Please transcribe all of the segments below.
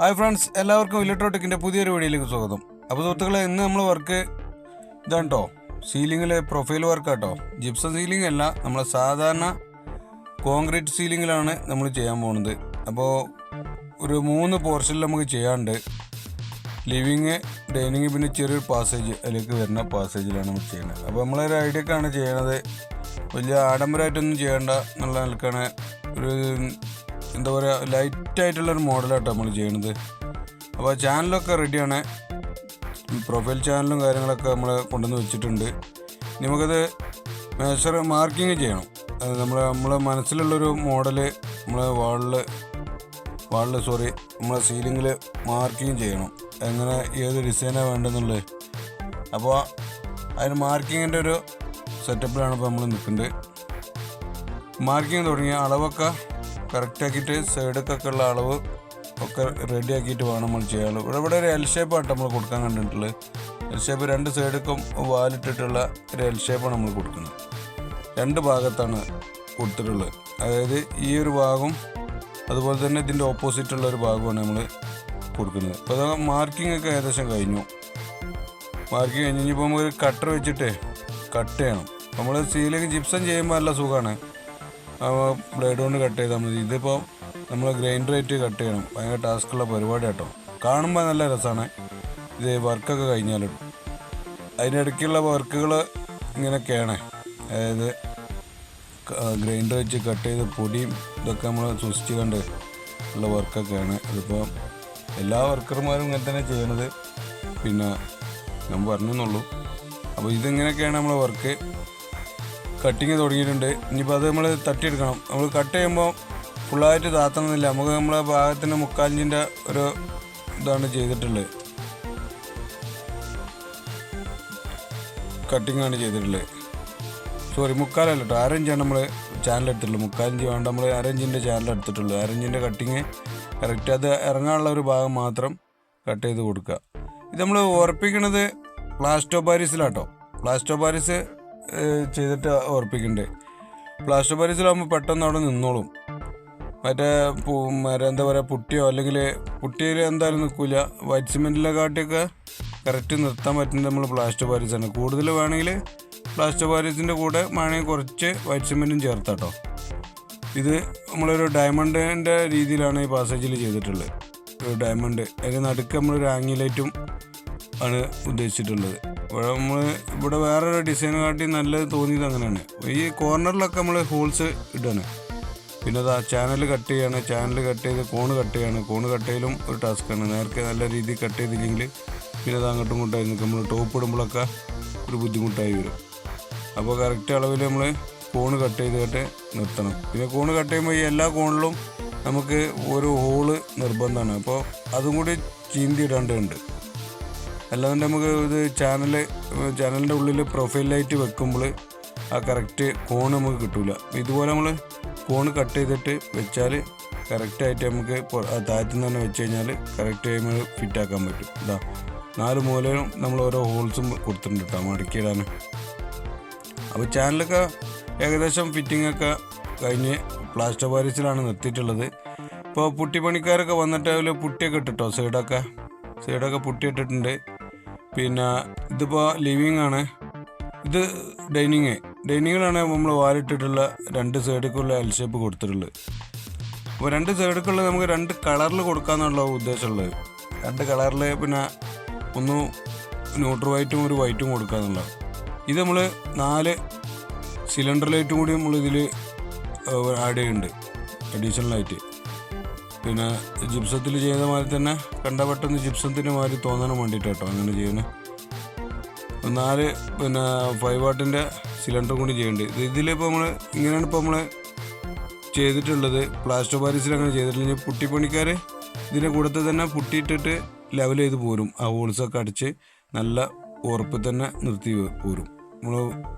Hi friends, എല്ലാവർക്കും ഇലക്ട്രോടെക്കിൻ്റെ പുതിയൊരു വീഡിയോയിലേക്ക് സ്വാഗതം. അപ്പോൾ സുഹൃത്തുക്കളെ, ഇന്ന് നമ്മൾ വർക്ക് ഇതാണ് കേട്ടോ. സീലിങ്ങിൽ പ്രൊഫൈൽ വർക്ക് കേട്ടോ. ജിപ്സം സീലിംഗ് അല്ല, നമ്മളെ സാധാരണ കോൺക്രീറ്റ് സീലിങ്ങിലാണ് നമ്മൾ ചെയ്യാൻ പോകുന്നത്. അപ്പോൾ ഒരു 3 പോർഷനിൽ നമുക്ക് ചെയ്യാണ്ട്. ലിവിങ്, ഡൈനിങ്, പിന്നെ ചെറിയൊരു പാസേജ് അതിലേക്ക് വരുന്ന പാസേജിലാണ് നമ്മൾ ചെയ്യുന്നത്. അപ്പോൾ നമ്മളൊരു ഐഡിയക്കാണ് ചെയ്യണത്. വലിയ ആഡംബരമായിട്ടൊന്നും ചെയ്യേണ്ട എന്നുള്ള നിലക്കാണ്. ഒരു എന്താ പറയുക, ലൈറ്റായിട്ടുള്ളൊരു മോഡലായിട്ടോ നമ്മൾ ചെയ്യണത്. അപ്പോൾ ചാനലൊക്കെ റെഡിയാണ്. പ്രൊഫൈൽ ചാനലും കാര്യങ്ങളൊക്കെ നമ്മൾ കൊണ്ടുവന്ന് വെച്ചിട്ടുണ്ട്. നമുക്കത് മാർക്കിങ് ചെയ്യണം. അത് നമ്മളെ മനസ്സിലുള്ളൊരു മോഡല് നമ്മളെ നമ്മളെ സീലിങ്ങിൽ മാർക്കിങ് ചെയ്യണം. എങ്ങനെ ഏത് ഡിസൈനാണ് വേണ്ടതെന്നുള്ളത്. അപ്പോൾ അതിന് മാർക്കിങ്ങിൻ്റെ ഒരു സെറ്റപ്പിലാണ് ഇപ്പോൾ നമ്മൾ നിൽക്കുന്നത്. മാർക്കിങ് തുടങ്ങിയ അളവൊക്കെ കറക്റ്റാക്കിയിട്ട് സൈഡൊക്കെ ഉള്ള അളവ് ഒക്കെ റെഡിയാക്കിയിട്ട് വേണം നമ്മൾ ചെയ്യാനുള്ളൂ. ഇവിടെ ഒരു എൽ ഷേപ്പായിട്ട് നമ്മൾ കൊടുക്കാൻ കണ്ടിട്ടുള്ളത്. എൽ ഷേപ്പ് 2 സൈഡുക്കും വാലിട്ടിട്ടുള്ള ഒരു എൽ ഷേപ്പാണ് നമ്മൾ കൊടുക്കുന്നത്. 2 ഭാഗത്താണ് കൊടുത്തിട്ടുള്ളത്. അതായത് ഈ ഒരു ഭാഗം, അതുപോലെ തന്നെ ഇതിൻ്റെ ഓപ്പോസിറ്റുള്ള ഒരു ഭാഗമാണ് നമ്മൾ കൊടുക്കുന്നത്. അപ്പോൾ അത് മാർക്കിംഗ് ഒക്കെ ഏകദേശം കഴിഞ്ഞു. മാർക്കിംഗ് കഴിഞ്ഞ് ഇനിയിപ്പോൾ നമുക്ക് കട്ടർ വെച്ചിട്ട് കട്ട് ചെയ്യണം. നമ്മൾ സീലിംഗ് ജിപ്സം ചെയ്യുമ്പോൾ നല്ല സുഖമാണ്, ബ്ലേഡ് കൊണ്ട് കട്ട് ചെയ്താൽ മതി. ഇതിപ്പോൾ നമ്മൾ ഗ്രൈൻഡറായിട്ട് കട്ട് ചെയ്യണം. ഭയങ്കര ടാസ്ക്കുള്ള പരിപാടി കേട്ടോ. കാണുമ്പോൾ നല്ല രസമാണ്. ഇത് വർക്കൊക്കെ കഴിഞ്ഞാലും അതിനിടയ്ക്കുള്ള വർക്കുകൾ ഇങ്ങനെയൊക്കെയാണ്. അതായത് ഗ്രൈൻഡർ വെച്ച് കട്ട് ചെയ്ത് പൊടിയും ഇതൊക്കെ നമ്മൾ സൂക്ഷിച്ച് കണ്ട് ഉള്ള വർക്കൊക്കെയാണ്. ഇതിപ്പോൾ എല്ലാ വർക്കർമാരും ഇങ്ങനെ തന്നെ ചെയ്യണത്. പിന്നെ ഞാൻ പറഞ്ഞെന്നുള്ളൂ. അപ്പോൾ ഇതിങ്ങനെയൊക്കെയാണ് നമ്മളെ വർക്ക്. കട്ടിങ് തുടങ്ങിയിട്ടുണ്ട്. ഇനിയിപ്പോൾ അത് നമ്മൾ തട്ടിയെടുക്കണം. നമ്മൾ കട്ട് ചെയ്യുമ്പോൾ ഫുള്ളായിട്ട് താത്തണമെന്നില്ല. നമുക്ക് നമ്മളെ ഭാഗത്തിന് 3/4 ഇഞ്ചിൻ്റെ ഒരു ഇതാണ് ചെയ്തിട്ടുള്ളത്. കട്ടിങ്ങാണ് ചെയ്തിട്ടുള്ളത്. 3/4 അല്ല കേട്ടോ, 1/2 ഇഞ്ചാണ് നമ്മൾ ചാനൽ എടുത്തിട്ടുള്ളത്. 3/4 ഇഞ്ച് വേണ്ട, നമ്മൾ 1/2 ഇഞ്ചിൻ്റെ ചാനൽ എടുത്തിട്ടുള്ളൂ. 1/2 ഇഞ്ചിൻ്റെ കട്ടിങ് കറക്റ്റ്. അത് ഇറങ്ങാനുള്ള ഒരു ഭാഗം മാത്രം കട്ട് ചെയ്ത് കൊടുക്കുക. ഇത് നമ്മൾ ഉറപ്പിക്കുന്നത് പ്ലാസ്റ്റോ പാരീസിലാട്ടോ. പ്ലാസ്റ്റോ പാരീസ് ചെയ്തിട്ട് ഉറപ്പിക്കുന്നുണ്ട്. പ്ലാസ്റ്റോ പാരീസിലാകുമ്പോൾ പെട്ടെന്ന് അവിടെ നിന്നോളും. മറ്റേ എന്താ പറയുക, പുട്ടിയോ അല്ലെങ്കിൽ പുട്ടിയിൽ എന്തായാലും നിൽക്കില്ല. വൈറ്റ് സിമെൻറ്റിലെ കാട്ടിയൊക്കെ കറക്റ്റ് നിർത്താൻ പറ്റുന്നത് നമ്മൾ പ്ലാസ്റ്റോ പാരീസാണ്. കൂടുതൽ വേണമെങ്കിൽ പ്ലാസ്റ്റോ പാരീസിൻ്റെ കൂടെ വേണമെങ്കിൽ കുറച്ച് വൈറ്റ് സിമെൻറ്റും ചേർത്താട്ടോ. ഇത് നമ്മളൊരു ഡയമണ്ടിൻ്റെ രീതിയിലാണ് ഈ പാസേജിൽ ചെയ്തിട്ടുള്ളത്. ഒരു ഡയമണ്ട് അതിന് നടുക്ക് നമ്മളൊരു ആംഗിലേറ്റും ആണ് ഉദ്ദേശിച്ചിട്ടുള്ളത്. ഇവിടെ വേറൊരു ഡിസൈൻ കാട്ടി നല്ലത് തോന്നിയത് അങ്ങനെയാണ്. ഈ കോർണറിലൊക്കെ നമ്മൾ ഹോൾസ് ഇടാണ്. പിന്നെ അതാ ചാനൽ കട്ട് ചെയ്യാണ്. ചാനൽ കട്ട് ചെയ്ത് കോണ് കട്ട് ചെയ്യാണ്. കോണ് കട്ട് ചെയ്യലും ഒരു ടാസ്ക്കാണ്. നേരത്തെ നല്ല രീതിയിൽ കട്ട് ചെയ്തില്ലെങ്കിൽ പിന്നെ അത് അങ്ങോട്ടും ഇങ്ങോട്ടായി നിൽക്കും. നമ്മൾ ടോപ്പ് ഇടുമ്പോഴൊക്കെ ഒരു ബുദ്ധിമുട്ടായി വരും. അപ്പോൾ കറക്റ്റ് അളവിൽ നമ്മൾ കോണ് കട്ട് ചെയ്തിട്ട് നിർത്തണം. പിന്നെ കോണ് കട്ട് ചെയ്യുമ്പോൾ ഈ എല്ലാ കോണിലും നമുക്ക് ഒരു ഹോള് നിർബന്ധമാണ്. അപ്പോൾ അതും കൂടി ചീന്തി ഇടേണ്ടതുണ്ട്. അല്ലാതെ നമുക്ക് ഇത് ചാനലിൻ്റെ ഉള്ളിൽ പ്രൊഫൈൽ ലൈറ്റ് വെക്കുമ്പോൾ ആ കറക്റ്റ് കോൺ നമുക്ക് കിട്ടില്ല. ഇതുപോലെ നമ്മൾ കോൺ കട്ട് ചെയ്തിട്ട് വെച്ചാൽ കറക്റ്റായിട്ട് നമുക്ക് താഴത്തുനിന്ന് തന്നെ വെച്ച് കഴിഞ്ഞാൽ കറക്റ്റ് ടൈമിൽ ഫിറ്റാക്കാൻ പറ്റും. ഇതാ 4 മൂലയും നമ്മൾ ഓരോ ഹോൾസും കൊടുത്തിട്ടുണ്ട് കേട്ടോ മടക്കിയിടാൻ. അപ്പോൾ ചാനലൊക്കെ ഏകദേശം ഫിറ്റിങ്ങൊക്കെ കഴിഞ്ഞ് പ്ലാസ്റ്റർ പാരീസിലാണ് നിർത്തിയിട്ടുള്ളത്. ഇപ്പോൾ പുട്ടിപ്പണിക്കാരൊക്കെ വന്നിട്ട് അതിൽ പുട്ടിയൊക്കെ ഇട്ടിട്ടോ. സൈഡൊക്കെ പുട്ടിയിട്ടിട്ടുണ്ട്. പിന്നെ ഇതിപ്പോൾ ലിവിങ് ആണ്. ഇത് ഡൈനിങ്ങിലാണ് നമ്മൾ വാലിട്ടിട്ടുള്ള 2 സൈഡിലേക്കുള്ള എൽ ഷേപ്പ് കൊടുത്തിട്ടുള്ളത്. അപ്പോൾ 2 സൈഡിലേക്കുള്ള നമുക്ക് 2 കളറിൽ കൊടുക്കാമെന്നുള്ള ഉദ്ദേശമുള്ളത്. 2 കളറിൽ പിന്നെ ഒന്ന് ന്യൂട്രൽ വൈറ്റും ഒരു വൈറ്റും കൊടുക്കാമെന്നുള്ളത്. ഇത് നമ്മൾ 4 സിലിണ്ടർ ലൈറ്റും കൂടി നമ്മൾ ഇതിൽ ആഡ് ചെയ്യുന്നുണ്ട് അഡീഷണലായിട്ട്. പിന്നെ ജിപ്സത്തിൽ ചെയ്ത മാതിരി തന്നെ കണ്ടാൽ പെട്ടെന്ന് ജിപ്സത്തിൻ്റെ മാതിരി തോന്നാൻ വേണ്ടിയിട്ട് കേട്ടോ അങ്ങനെ ചെയ്യുന്നത്. 4 പിന്നെ 5 വാട്ടിൻ്റെ സിലിണ്ടർ കൂടി ചെയ്യേണ്ടത്. ഇതിലിപ്പോൾ ഇങ്ങനെയാണ് ഇപ്പോൾ നമ്മൾ ചെയ്തിട്ടുള്ളത്. പ്ലാസ്റ്റർ പാരീസിൽ അങ്ങനെ ചെയ്തിട്ടില്ലെങ്കിൽ പുട്ടിപ്പണിക്കാർ ഇതിൻ്റെ കൂടത്തിൽ തന്നെ പുട്ടിയിട്ടിട്ട് ലെവൽ ചെയ്ത് പോരും. ആ ഹോൾസൊക്കെ അടിച്ച് നല്ല ഉറപ്പിൽ തന്നെ നിർത്തി പോരും. നമ്മൾ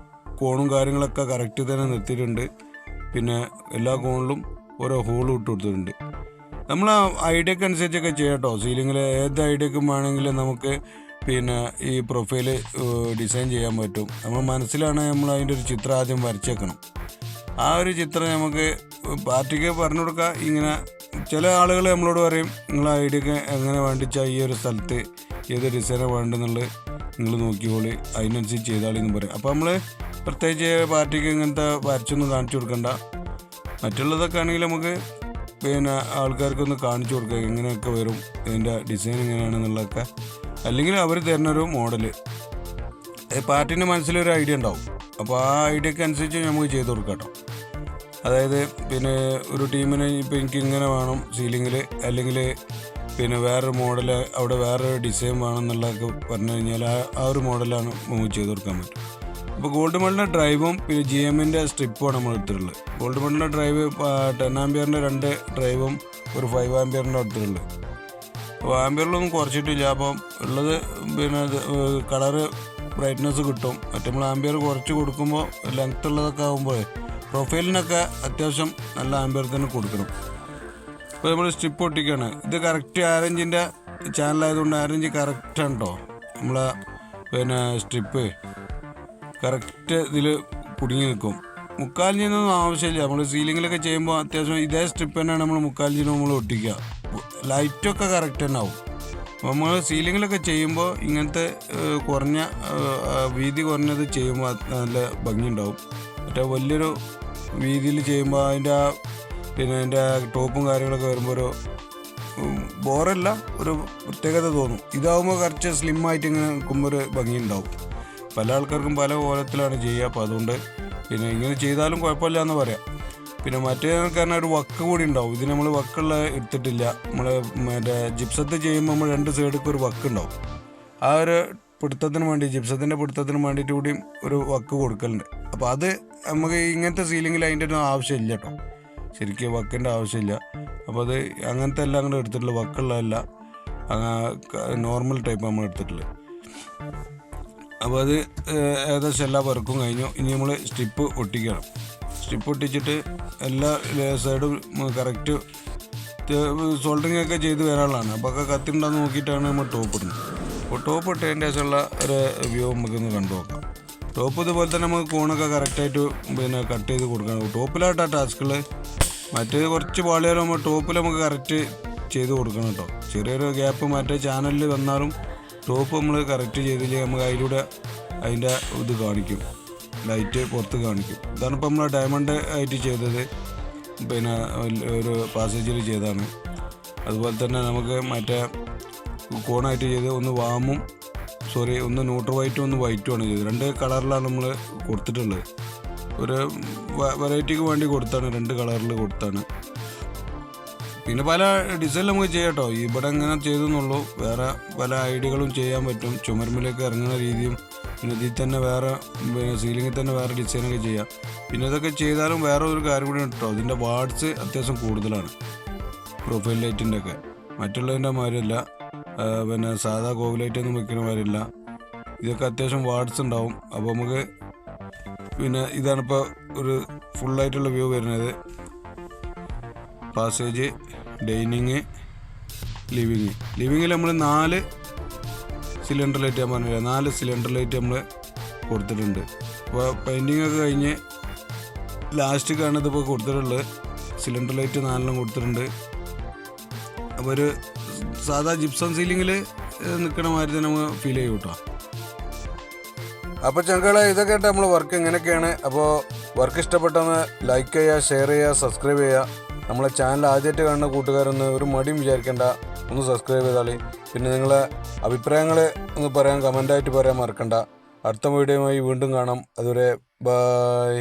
കോണും കാര്യങ്ങളൊക്കെ കറക്റ്റ് തന്നെ നിർത്തിയിട്ടുണ്ട്. പിന്നെ എല്ലാ കോണിലും ഓരോ ഹോളും ഇട്ട് കൊടുത്തിട്ടുണ്ട്. നമ്മൾ ഐഡിയക്ക് അനുസരിച്ചൊക്കെ ചെയ്യാം കേട്ടോ. സീലിങ്ങിൽ ഏത് ഐഡിയക്കും വേണമെങ്കിലും നമുക്ക് പിന്നെ ഈ പ്രൊഫൈല് ഡിസൈൻ ചെയ്യാൻ പറ്റും. നമ്മൾ മനസ്സിലാണ് നമ്മൾ അതിൻ്റെ ഒരു ചിത്രം ആദ്യം വരച്ചേക്കണം. ആ ഒരു ചിത്രം നമുക്ക് പാർട്ടിക്ക് പറഞ്ഞു കൊടുക്കുക. ഇങ്ങനെ ചില ആളുകൾ നമ്മളോട് പറയും നിങ്ങളെ ഐഡിയൊക്കെ എങ്ങനെ വേണ്ടിച്ചാൽ ഈ ഒരു സ്ഥലത്ത് ഏത് ഡിസൈനാണ് വേണ്ടതെന്നുള്ളത് നിങ്ങൾ നോക്കിക്കോളി, അതിനനുസരിച്ച് ചെയ്താളിന്ന് പറയും. അപ്പോൾ നമ്മൾ പ്രത്യേകിച്ച് പാർട്ടിക്ക് ഇങ്ങനത്തെ വരച്ചൊന്നും കാണിച്ചു കൊടുക്കണ്ട. മറ്റുള്ളതൊക്കെ ആണെങ്കിൽ നമുക്ക് പിന്നെ ആൾക്കാർക്കൊന്ന് കാണിച്ചു കൊടുക്കുക എങ്ങനെയൊക്കെ വരും, ഇതിൻ്റെ ഡിസൈൻ എങ്ങനെയാണെന്നുള്ളതൊക്കെ. അല്ലെങ്കിൽ അവർ തരുന്നൊരു മോഡൽ പാർട്ടീൻ്റെ മനസ്സിലൊരു ഐഡിയ ഉണ്ടാവും. അപ്പോൾ ആ ഐഡിയക്ക് അനുസരിച്ച് നമുക്ക് ചെയ്ത് കൊടുക്കാം കേട്ടോ. അതായത് പിന്നെ ഒരു ടീമിന് ഇപ്പോൾ എനിക്ക് ഇങ്ങനെ വേണം സീലിങ്ങിൽ, അല്ലെങ്കിൽ പിന്നെ വേറൊരു മോഡൽ അവിടെ വേറൊരു ഡിസൈൻ വേണം എന്നുള്ളതൊക്കെ പറഞ്ഞു കഴിഞ്ഞാൽ ആ ഒരു മോഡലാണ് നമുക്ക് ചെയ്ത് കൊടുക്കാൻ പറ്റും. അപ്പോൾ ഗോൾഡ് മെഡലിൻ്റെ ഡ്രൈവും പിന്നെ GM-ൻ്റെ സ്ട്രിപ്പുമാണ് നമ്മൾ എടുത്തിട്ടുള്ളത്. ഗോൾഡ് മെഡലിൻ്റെ ഡ്രൈവ് 10 ആംപിയറിൻ്റെ 2 ഡ്രൈവും ഒരു 5 ആംപിയറിൻ്റെ എടുത്തിട്ടുള്ളത്. അപ്പോൾ ആംപിയറിലൊന്നും കുറച്ചിട്ടില്ല. അപ്പം ഉള്ളത് പിന്നെ കളറ് ബ്രൈറ്റ്നസ് കിട്ടും. മറ്റേ നമ്മൾ ആംപിയർ കുറച്ച് കൊടുക്കുമ്പോൾ ലെങ്ത് ഉള്ളതൊക്കെ ആകുമ്പോൾ പ്രൊഫൈലിനൊക്കെ അത്യാവശ്യം നല്ല ആംപിയർ തന്നെ കൊടുക്കണം. അപ്പോൾ നമ്മൾ സ്ട്രിപ്പ് ഒട്ടിക്കുകയാണ്. ഇത് കറക്റ്റ് ആരഞ്ചിൻ്റെ ചാനലായതുകൊണ്ട് ആരഞ്ച് കറക്റ്റാണ് കേട്ടോ. നമ്മളെ പിന്നെ സ്ട്രിപ്പ് കറക്റ്റ് ഇതിൽ കുടുങ്ങി നിൽക്കും. മുക്കാലിഞ്ചൊന്നും ആവശ്യമില്ല. നമ്മൾ സീലിങ്ങിലൊക്കെ ചെയ്യുമ്പോൾ അത്യാവശ്യം ഇതേ സ്ട്രിപ്പ് തന്നെയാണ് നമ്മൾ മുക്കാലിഞ്ചിന് നമ്മൾ ഒട്ടിക്കുക. ലൈറ്റൊക്കെ കറക്റ്റ് തന്നെ ആവും. അപ്പോൾ നമ്മൾ സീലിങ്ങിലൊക്കെ ചെയ്യുമ്പോൾ ഇങ്ങനത്തെ കുറഞ്ഞ വീതി കുറഞ്ഞത് ചെയ്യുമ്പോൾ നല്ല ഭംഗിയുണ്ടാവും. മറ്റേ വലിയൊരു വീതിയിൽ ചെയ്യുമ്പോൾ അതിൻ്റെ പിന്നെ അതിൻ്റെ ടോപ്പും കാര്യങ്ങളൊക്കെ വരുമ്പോൾ ഒരു ബോറല്ല, ഒരു പ്രത്യേകത തോന്നും. ഇതാവുമ്പോൾ കുറച്ച് സ്ലിമ്മായിട്ട് ഇങ്ങനെ നിൽക്കുമ്പോൾ ഒരു ഭംഗിയുണ്ടാവും. പല ആൾക്കാർക്കും പല കോലത്തിലാണ് ചെയ്യുക. അപ്പോൾ അതുകൊണ്ട് പിന്നെ ഇങ്ങനെ ചെയ്താലും കുഴപ്പമില്ല എന്ന് പറയാം. പിന്നെ മറ്റേ കാരണം ഒരു വക്ക് കൂടി ഉണ്ടാവും. ഇത് നമ്മൾ വക്കുള്ള എടുത്തിട്ടില്ല. നമ്മൾ മറ്റേ ജിപ്സത്ത് ചെയ്യുമ്പോൾ നമ്മൾ 2 സൈഡിലേക്ക് ഒരു വക്ക് ഉണ്ടാവും. ആ ഒരു പിടുത്തത്തിന് വേണ്ടി, ജിപ്സത്തിൻ്റെ പിടുത്തത്തിന് വേണ്ടിയിട്ട് കൂടി ഒരു വക്ക് കൊടുക്കലുണ്ട്. അപ്പോൾ അത് നമുക്ക് ഇങ്ങനത്തെ സീലിങ്ങിൽ അതിൻ്റെ ഒന്നും ആവശ്യമില്ല കേട്ടോ. ശരിക്കും വക്കിൻ്റെ ആവശ്യമില്ല. അപ്പോൾ അത് അങ്ങനത്തെ എല്ലാം കൂടെ എടുത്തിട്ടുള്ള വക്കുള്ളതല്ല, നോർമൽ ടൈപ്പ് നമ്മൾ എടുത്തിട്ടുള്ളത്. അപ്പോൾ അത് ഏകദേശം എല്ലാ വർക്കും കഴിഞ്ഞു. ഇനി നമ്മൾ സ്ട്രിപ്പ് ഒട്ടിക്കണം. സ്ട്രിപ്പ് ഒട്ടിച്ചിട്ട് എല്ലാ സൈഡും കറക്റ്റ് സോൾഡറിങ് ഒക്കെ ചെയ്ത് വരാനുള്ളതാണ്. അപ്പോൾ ഒക്കെ കത്തിണ്ടാന്ന് നോക്കിയിട്ടാണ് നമ്മൾ ടോപ്പ് ഇടുന്നത്. അപ്പോൾ ടോപ്പ് ഇട്ടതിൻ്റെ ശേഷമുള്ള ഒരു വ്യൂ നമുക്കൊന്ന് കണ്ടു നോക്കാം. ടോപ്പ് ഇതുപോലെ തന്നെ നമുക്ക് കോണൊക്കെ കറക്റ്റായിട്ട് പിന്നെ കട്ട് ചെയ്ത് കൊടുക്കണം. ടോപ്പിലായിട്ടാ ടാസ്കുകൾ. മറ്റേത് കുറച്ച് പാളിയാകുമ്പോൾ ടോപ്പിൽ നമുക്ക് കറക്റ്റ് ചെയ്ത് കൊടുക്കണം കേട്ടോ. ചെറിയൊരു ഗ്യാപ്പ് മറ്റേ ചാനലിൽ വന്നാലും ടോപ്പ് നമ്മൾ കറക്റ്റ് ചെയ്തില്ലെങ്കിൽ നമുക്ക് അതിലൂടെ അതിൻ്റെ ഇത് കാണിക്കും, ലൈറ്റ് പുറത്ത് കാണിക്കും. ഇതാണ് ഇപ്പോൾ നമ്മൾ ഡയമണ്ട് ആയിട്ട് ചെയ്തത്, പിന്നെ ഒരു പാസേജിൽ ചെയ്തതാണ്. അതുപോലെ തന്നെ നമുക്ക് മറ്റേ കോണായിട്ട് ചെയ്ത് ഒന്ന് ന്യൂട്രൽ വൈറ്റും ഒന്ന് വൈറ്റുമാണ് ചെയ്തത്. 2 കളറിലാണ് നമ്മൾ കൊടുത്തിട്ടുള്ളത്. ഒരു വെറൈറ്റിക്ക് വേണ്ടി കൊടുത്താണ്, 2 കളറിൽ കൊടുത്താണ്. പിന്നെ പല ഡിസൈൻ നമുക്ക് ചെയ്യാം കേട്ടോ. ഇവിടെ ഇങ്ങനെ ചെയ്തെന്നുള്ളൂ. വേറെ പല ഐഡിയകളും ചെയ്യാൻ പറ്റും. ചുമരുമ്പിലേക്ക് ഇറങ്ങുന്ന രീതിയും പിന്നെ ഇതിൽ തന്നെ വേറെ സീലിങ്ങിൽ തന്നെ വേറെ ഡിസൈനൊക്കെ ചെയ്യാം. പിന്നെ ഇതൊക്കെ ചെയ്താലും വേറെ ഒരു കാര്യം കൂടി കേട്ടോ, ഇതിൻ്റെ വാട്ട്സ് അത്യാവശ്യം കൂടുതലാണ് പ്രൊഫൈൽ ലൈറ്റിൻ്റെ ഒക്കെ. മറ്റുള്ളതിൻ്റെ മാതിരിയല്ല, പിന്നെ സാധാ കോവ് ലൈറ്റൊന്നും വെക്കുന്ന മാതിരില്ല. ഇതൊക്കെ അത്യാവശ്യം വാട്ട്സ് ഉണ്ടാവും. അപ്പോൾ നമുക്ക് പിന്നെ ഇതാണിപ്പോൾ ഒരു ഫുള്ളായിട്ടുള്ള വ്യൂ വരുന്നത്. പാസേജ്, ഡൈനിങ്, ലിവിങ്ങിൽ നമ്മൾ 4 സിലിണ്ടർ ലൈറ്റ് ഞാൻ പറഞ്ഞില്ല, 4 സിലിണ്ടർ ലൈറ്റ് നമ്മൾ കൊടുത്തിട്ടുണ്ട്. അപ്പോൾ പെയിൻറ്റിങ് ഒക്കെ കഴിഞ്ഞ് ലാസ്റ്റിക്കാണ് ഇതിപ്പോൾ കൊടുത്തിട്ടുള്ളത്. സിലിണ്ടർ ലൈറ്റ് 4 കൊടുത്തിട്ടുണ്ട്. അപ്പോൾ ഒരു സാധാ ജിപ്സം സീലിങ്ങിൽ നിൽക്കണ മാതിരി തന്നെ നമുക്ക് ഫീൽ ചെയ്യും കേട്ടോ. അപ്പോൾ ചങ്കളെ ഇതൊക്കെ ആയിട്ട് നമ്മൾ വർക്ക് എങ്ങനെയൊക്കെയാണ്. അപ്പോൾ വർക്ക് ഇഷ്ടപ്പെട്ടെന്ന് ലൈക്ക് ചെയ്യുക, ഷെയർ ചെയ്യുക, സബ്സ്ക്രൈബ് ചെയ്യുക. നമ്മളെ ചാനൽ ആദ്യമായിട്ട് കാണുന്ന കൂട്ടുകാരൊന്ന് ഒരു മടിയും വിചാരിക്കേണ്ട, ഒന്ന് സബ്സ്ക്രൈബ് ചെയ്താളി. പിന്നെ നിങ്ങളെ അഭിപ്രായങ്ങൾ ഒന്ന് പറയാൻ, കമൻ്റായിട്ട് പറയാൻ മറക്കണ്ട. അടുത്ത വീഡിയോയുമായി വീണ്ടും കാണാം. അതുവരെ ബൈ.